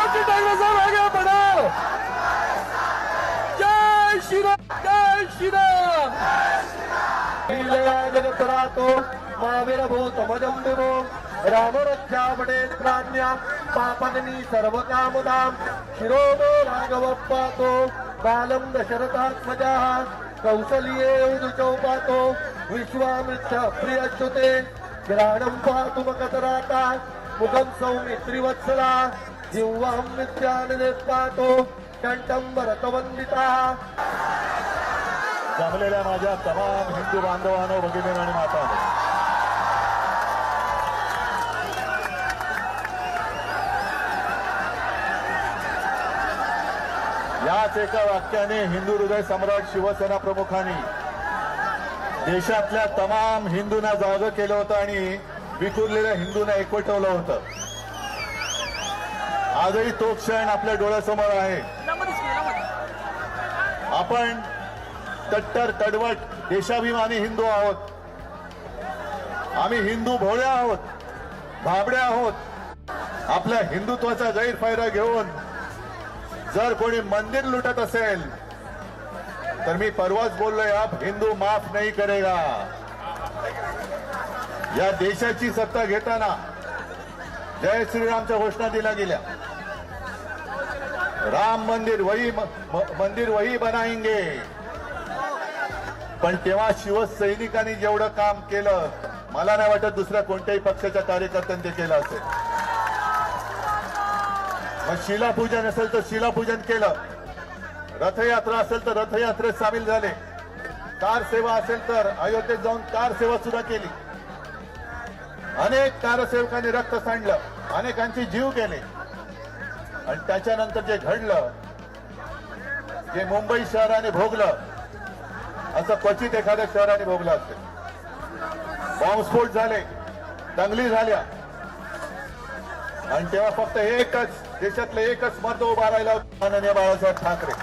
की ठाकरे साहब आगे बढ़ो। जय श्री राम, जय श्री राम। जगतरातो महावीरभूतमजं विभो रामरक्षा पटेल प्राज्ञा पापननी सर्वकामदां शिरोमो राघवप्पातो बालं दशरथात्मजाः कौसल्ये उदुचौपातो विश्वामित्र प्रियच्युते ग्राणं पातु मकतराता मुखं सौमित्रिवत्सला जिह्वां नित्याननेत्पातो कंठं भरतवन्दिताः। जमलेल्या माझ्या तमाम हिंदू बांधवांनो, भगिनी आणि मातांनो, याच एका वाक्याने हिंदू हृदय सम्राट शिवसेना प्रमुखांनी देशातल्या तमाम हिंदूंना जागं केलं होतं आणि विखुरलेल्या हिंदूंना एकवटवलं होतं. आजही तो क्षण आपल्या डोळ्यासमोर आहे. आपण कट्टर तडवट देशाभिमानी हिंदू आहोत. आम्ही हिंदू भोळ्या आहोत, भाबड्या आहोत. आपल्या हिंदुत्वाचा गैरफायदा घेऊन जर कोणी मंदिर लुटत असेल तर मी परवाच बोललोय, आप हिंदू माफ नहीं करेगा. या देशाची सत्ता घेताना जय श्रीरामच्या घोषणा दिल्या गेल्या. राम मंदिर वही बनाएंगे. पण तेव्हा शिवसैनिकांनी जेवढं काम केलं मला नाही वाटत दुसऱ्या कोणत्याही पक्षाच्या कार्यकर्त्यांनी ते केलं असेल. मग शिलापूजन असेल तर शिलापूजन केलं, रथयात्रा असेल तर रथयात्रेत सामील झाले, कार सेवा असेल तर अयोध्येत जाऊन कार सेवा सुद्धा केली. अनेक कारसेवकांनी रक्त सांडलं, अनेकांचे जीव गेले. आणि त्याच्यानंतर जे घडलं, जे मुंबई शहराने भोगलं, असं क्वचित एखाद्या शहराने भोगलं असेल. बॉम्बस्फोट झाले, दंगली झाल्या, आणि तेव्हा फक्त एकच देशातलं एकच मर्द उभा राहिला होता, माननीय बाळासाहेब ठाकरे.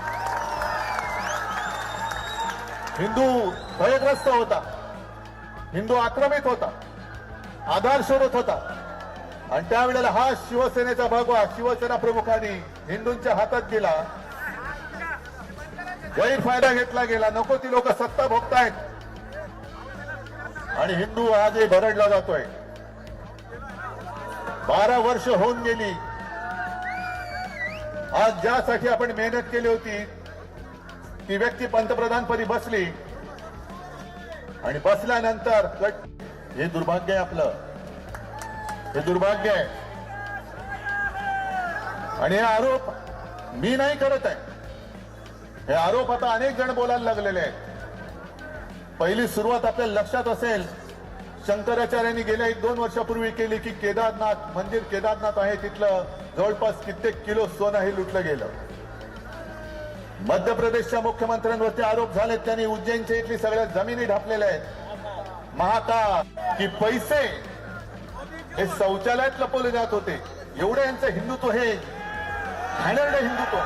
हिंदू भयग्रस्त होता, हिंदू आक्रमित होता, आधार शोधत होता. आणि त्यावेळेला हा शिवसेनेचा भगवा शिवसेना प्रमुखांनी हिंदूंच्या हातात दिला. गैरफायदा घेतला गेला. नको ती लोक सत्ता भोगतायत आणि हिंदू आजही भरडला जातोय. 12 वर्ष होऊन गेली. आज ज्यासाठी आपण मेहनत केली होती ती व्यक्ती पंतप्रधानपदी बसली आणि बसल्यानंतर हे दुर्भाग्य आहे आपलं, हे दुर्भाग्य आहे. आणि हे आरोप मी नाही करत आहे, हे आरोप आता अनेक जण बोलायला लागलेले आहेत. पहिली सुरुवात आपल्याला लक्षात असेल, शंकराचार्यांनी गेल्या 1-2 वर्षापूर्वी केली की केदारनाथ मंदिर, केदारनाथ आहे तिथलं जवळपास कित्येक किलो सोनं हे लुटलं गेलं. मध्य प्रदेशच्या मुख्यमंत्र्यांवरती आरोप झालेत, त्यांनी उज्जैनच्या इथली सगळ्या जमिनी ढापलेल्या आहेत. महाकाल की पैसे हे शौचालयात लपवले जात होते. एवढं यांचं हिंदुत्व, हे घाणेरडं हिंदुत्व,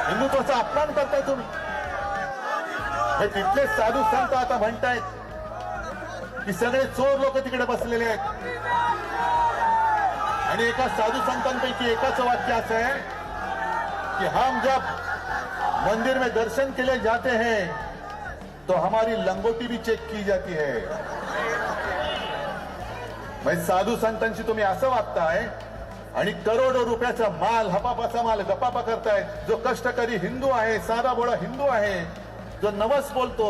हिंदुत्वाचा अपमान करताय तुम्ही. हे तिथले साधू संत आता म्हणतायत की सगळे चोर लोक तिकडे बसलेले आहेत. आणि एका साधू संतांपैकी एकाचं वाक्य असं आहे कि हम जब मंदिर में दर्शन के लिए जाते हैं तो हमारी लंगोटी भी चेक की जाती है. म्हणजे साधू संतांशी तुम्ही असं वागताय आणि करोडो रुपयाचा माल, हपापाचा माल गपापा करताय. जो कष्टकरी हिंदू आहे, साधा भोळा हिंदू आहे, जो नवस बोलतो,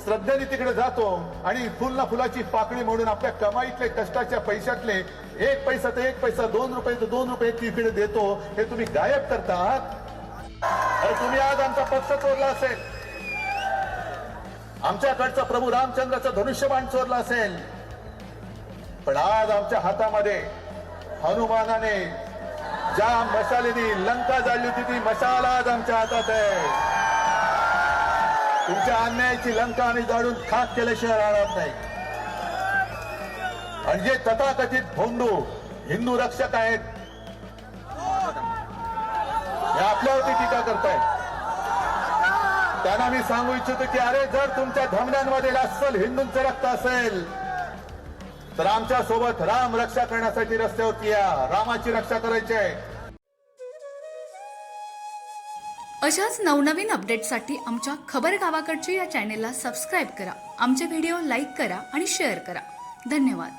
श्रद्धेने तिकडे जातो आणि फुलना फुलाची पाकळी म्हणून आपल्या कमाईतले कष्टाच्या पैशातले 1 पैसा तर 1 पैसा, 2 रुपये तर 2 रुपये तिकडे देतो, हे तुम्ही गायब करता आहात. अरे तुम्ही आज आमचा पक्ष चोरला असेल, आमच्याकडचा प्रभू रामचंद्राचा धनुष्यबाण चोरला असेल, पण आज आमच्या हातामध्ये हनुमानाने ज्या मशालेनी लंका जाळली होती ती मशाल आज आमच्या हातात आहे. तुमच्या अन्यायाची लंका आम्ही जाळून खाक केल्याशिवाय राहणार नाही. आणि जे तथाकथित भोंडू हिंदू रक्षक आहेत हे आपल्यावरती टीका करतायत. त्यांना मी सांगू इच्छितो की अरे, जर तुमच्या धमन्यांमध्ये अस्सल हिंदूंचं रक्त असेल तर आमच्या सोबत राम रक्षा करण्यासाठी रस्त्यावरती या. रामाची रक्षा करायची आहे. अशाच नवनवीन अपडेटसाठी आमच्या खबर गावाकडची या चॅनेलला सबस्क्राईब करा. आमचे व्हिडिओ लाईक करा आणि शेअर करा. धन्यवाद.